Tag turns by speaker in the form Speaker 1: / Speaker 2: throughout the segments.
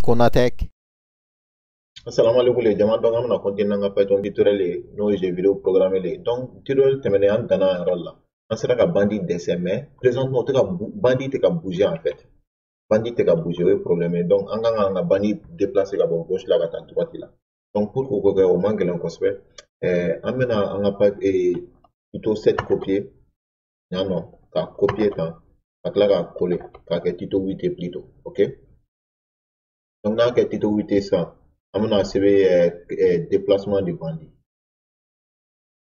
Speaker 1: Konatech.
Speaker 2: Assalamu alaikum les jama donc amna continuer nga Python tutoriel no jeux vidéo programmé les donc tutoriel temene an dana ralla an sera ka bandit dessin mais présentement te ka bandit te ka bouger en fait bandit te ka bouger oui problème donc an nga bandit déplacer ka bon gauche là ka ta droite là donc pour ko ko o manque l'encospe amena an nga pas plutôt 7 copier non ka copier tant ka ka coller ka ke tuto 8 plutôt OK donc na ke tuto 8 ça amena sebe déplacement du bandit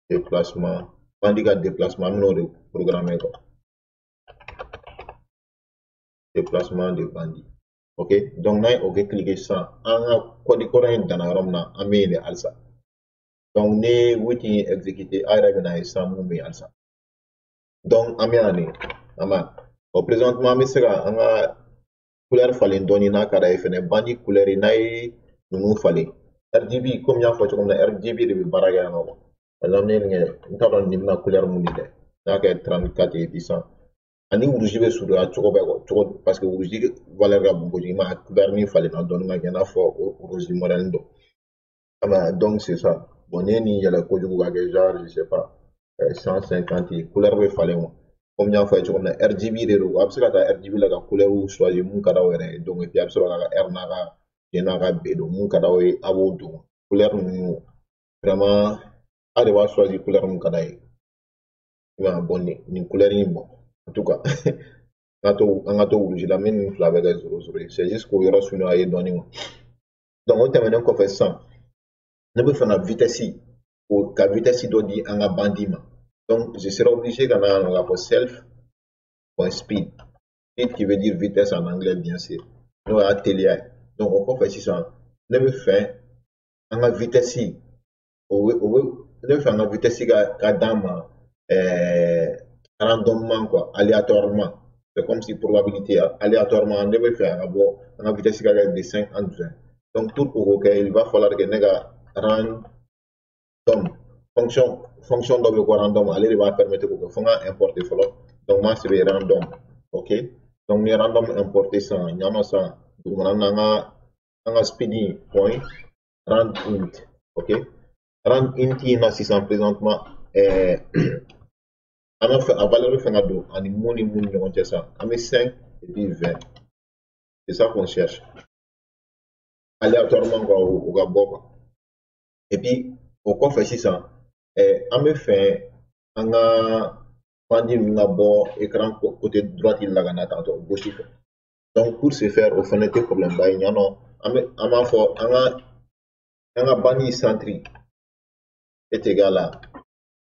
Speaker 2: déplacement bandit ka déplacement amena de programmer quoi déplacement de bandit OK donc na OK cliquer ça anga code coran dans ramna amene alsa donc ne witi exécuter ayra bena ça mumbi alsa donc amene ama au présentement amesera anga couleur falen doni na kada fene bandit couleur inai nous fallait RGB comme il y a fait comme RGB de baraga no l'amener une table nimna couleur munide na ka 34 et 100 ani rouge be sur a choko choko parce que rouge valeur ga bongo ma couleur ni fallait na don nga na fo rouge modèle do ama donc c'est ça bon ni il y a la code ga genre je sais pas 150 couleur be fallait moi comme il y a fait comme RGB de ro absolument RGB la couleur ou choisir mun kada wéré donc et puis absolument la R na ga yenaga bedo mun kada we abo do couleur nu vraiment ade wa choisir couleur mun kada yi ma bonne ni couleur yi bon en tout cas ngato rouge la même fla avec 00 c'est juste qu'on yoro suno ay doni donc on termine ko fait ça ne peut faire la vitesse ou ka vitesse do di anga bandima donc je serai obligé kana la for self point speed speed qui veut dire vitesse en anglais bien sûr no atelier donc on fait ça ne me fait en vitesse ne fait en vitesse ka dama randomement quoi aléatoirement c'est comme si probabilité aléatoirement ne me fait en vitesse ka de 5 en 20 donc tout pour que il va falloir que nega random fonction de random aller va permettre que fonga importer follow donc moi c'est random OK donc ni random importer ça nyano ça donc on speedy point rand int OK rand int na 600 présentement on fait à valeur fait ngado ani moni on ça on met 5 et puis 20 c'est ça qu'on cherche aléatoirement au gabo et puis au fait 600 on me fait on a bandit ngabo écran côté droite il la gana tantôt gauche donc pour ce faire au fenêtre problème ba nyano ama fo anga bani centri est égal à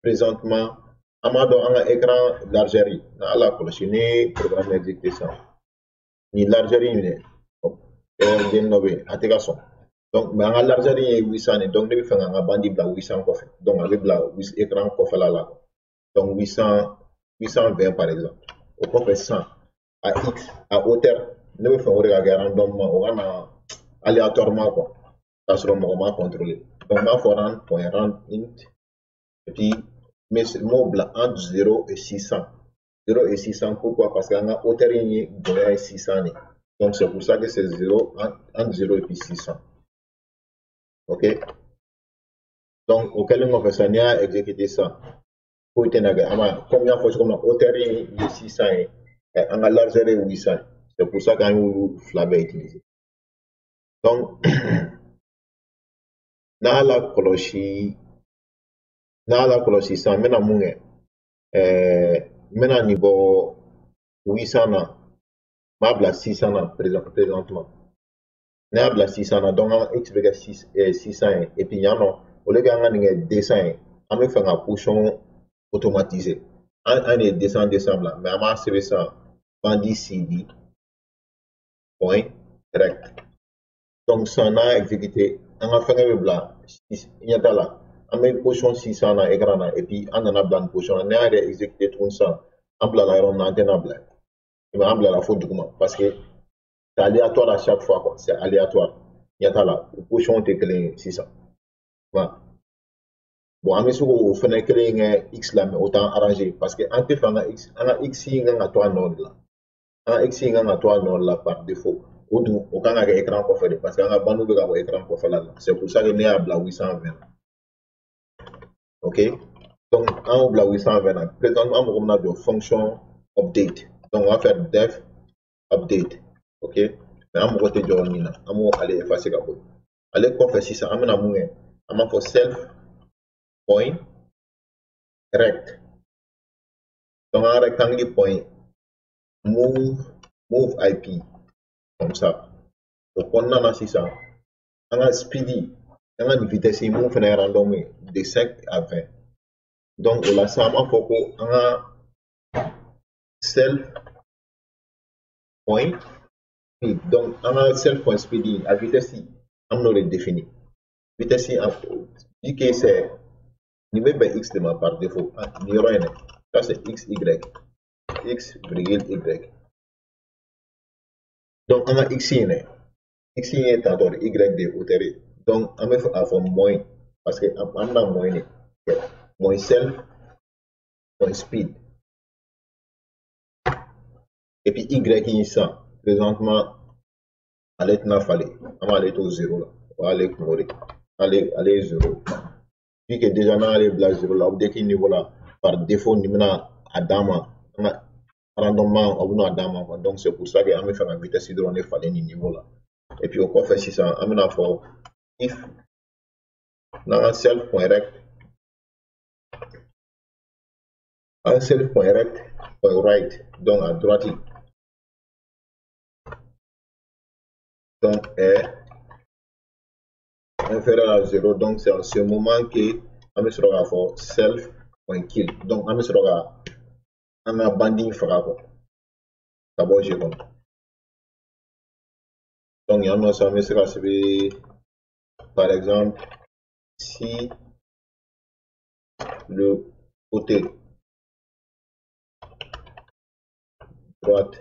Speaker 2: présentement amado anga écran largeur na ala cloche ni programme exécution ni largeur ni den nobe intégration donc mais anga largeur ni 800 donc ne fait anga bandi bla 800 ko fait donc avec bla écran ko fait là donc 820 par exemple au fait 100 à x à hauteur ne me fait regarder randomement on a aléatoirement quoi ça sera moment contrôlé donc ma faut rendre point rand int et puis mais mot blanc entre 0 et 600 0 et 600 pourquoi parce qu'on a hauteur et 600 donc c'est pour ça que c'est 0 entre 0 et puis 600 OK donc auquel on fait ça on a exécuté ça pour tenir combien fois comme hauteur et 600 et on a largeur et 800 c'est pour ça qu'on a flabé utilisé donc na la cloche ça mena munge mena niveau 800 na mabla 600 na présentement na bla 600 na donc x vega 600 et puis yano au lieu que nga 200 on me fait un pushon automatisé on est 200 là mais on c'est ça bandit cd point rect donc ça n'a exécuté on a fait un bla il y a là on met position 600 na écran et puis on en a blanc position on a exécuté tout ça on bla la on antenne bla mais on bla la faute document parce que c'est aléatoire à chaque fois quoi c'est aléatoire il y a là position est clé 600 voilà bon on met sur au fenêtre clé x là mais autant arranger parce que en te fait un x y nga toi nord là un x y nga toi nord là par défaut o dun o kan ka kɛ écran kɔfɛ de parce que an ka bandeau bɛ ka bɔ écran kɔfɛla la c'est pour ça que ne y'a bila 820 ok donc an y'o bila 820 na présentement an mago bɛna jɔ fonction update donc on va faire def update ok mais an mago tɛ jɔ nin na an b'o ale effacer ka bɔ ale kɔfɛ sisan an bɛna mun kɛ an b'a fɔ self point rect donc un rectangle point move IP comme ça donc on a sisan an ka speedy an ka vitesse mun fɛnɛ ye random ye de 5 à 20 donc o la sisan an b'a fɔ ko an ka self point speed donc an ka self point speed a vitesse an bɛn'o de définir vitesse vu que c'est nin bɛ bɛn x de ma par défaut nin yɔrɔ in dɛ ça c'est x virgule y donc an ka x in dɛ x in ye tantôt de y de hauteur ye donc an bɛ fɛ a fɔ moins parce que an bɛna moins de kɛ moins self point speed et puis y in sisan présentement ale tɛna falen an b'ale to 0 la o y'ale kungo de ale ye 0 vu que déjà n'an y'ale bila 0 la update niveau la par défaut nin bɛna a d'an ma an ka randomement o bɛna a d'an ma quoi donc c'est pour ça que an bɛ fɛ ka vitesse dɔrɔn de falen nin niveau la et puis o kɔfɛ sisan an bɛna fɔ if n'an ka self point rect an self point rect point right donc à droite donc est inférieur à 0 donc c'est en ce moment que an bɛ sɔrɔ k'a fɔ self point kill donc an bɛ sɔrɔ ka an ka bandi faga quoi ka bɔ jeu kɔnɔ donc yan nɔ sisan an bɛ se ka sɛbɛn par exemple si le côté droite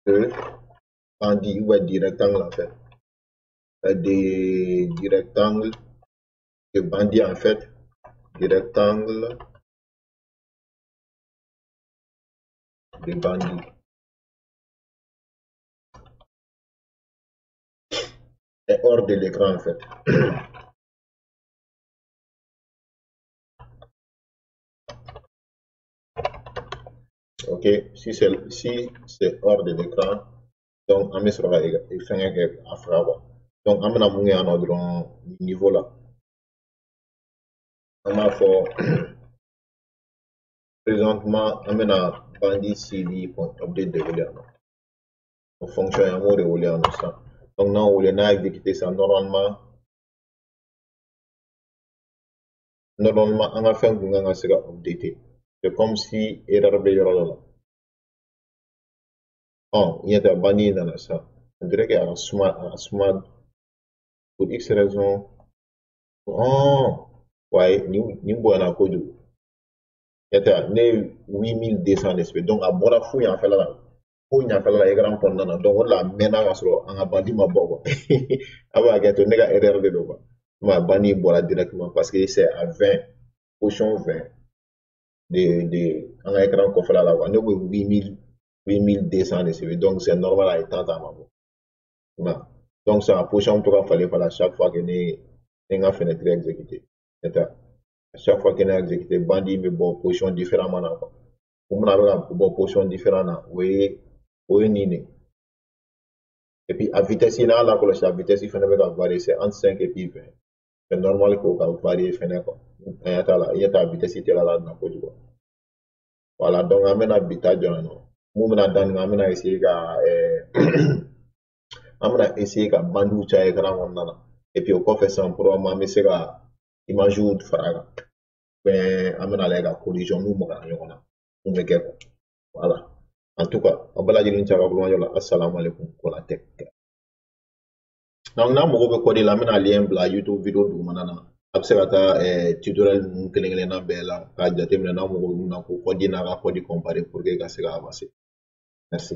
Speaker 2: de bandit ou du rectangle en fait du rectangle de bandit en fait du rectangle de bandit est hors de l'écran en fait. Ok, si c'est hors de l'écran, donc on met sur la à faire. Donc on a mon en ordre niveau là. On a fait présentement on a bandit cd pour update de rouler en fonction de mot de rouler en ça. Donc là on a exécuté ça normalement on a fait un sera updaté. C'est comme si erreur be yɔrɔ dɔ la. Il y a des bandits dans ça. On dirait qu'il y a un smart pour X raison. Ouais, ni boana kojugu. Yata ne 8200 d'espèces. Donc a bɔra fo yan fɛla la. Fo yan fɛla la écran kɔnɔna na. Donc o de la mɛnna ka sɔrɔ an ka bandi ma bɔ quoi. A b'a kɛ to ne ka erreur de don quoi. Ma bandi bɔra directement parce que c'est à 20 position 20 de an ka écran kɔfɛla la quoi. Ne ko 8200 d'espèces. Donc c'est normal à étant à ma bɔ. Donc c'est en position to ka falen fala chaque fois que ne nga fenêtre exécuté. À chaque fois que ne exécuté bandit me bon position différemment na quoi. Pour mon avec bon position différente na oui nini. Et puis à vitesse là la la vitesse il fenêtre va varier c'est entre 5 et puis 20. C'est normal qu'on va varier fenêtre quoi. Il y a ta vitesse là na ko quoi. Voilà donc amena bitage no. Mu mena dan amena essayer ka amena essayer ka bandu cha écran on et puis au kɔfɛ sisan pour an bɛ se ka image fara kan ben an bɛna lajɛ ka collision n'u magara ɲɔgɔn na mun bɛ kɛ quoi voilà en tout cas aw bɛɛ lajɛlen cɛ ka kulomajɔ la assalamu alaikum kola tech donc n'a mago bɛ kɔdi la an bɛna lien bila YouTube video dugumana na a bɛ se ka taa tutoriel ninnu kelen kelenna bɛɛ la k'a jateminɛ n'a mago bɛ mun na ko kɔdi n'a ka kɔdi comparer pour que ka se ka avancer merci.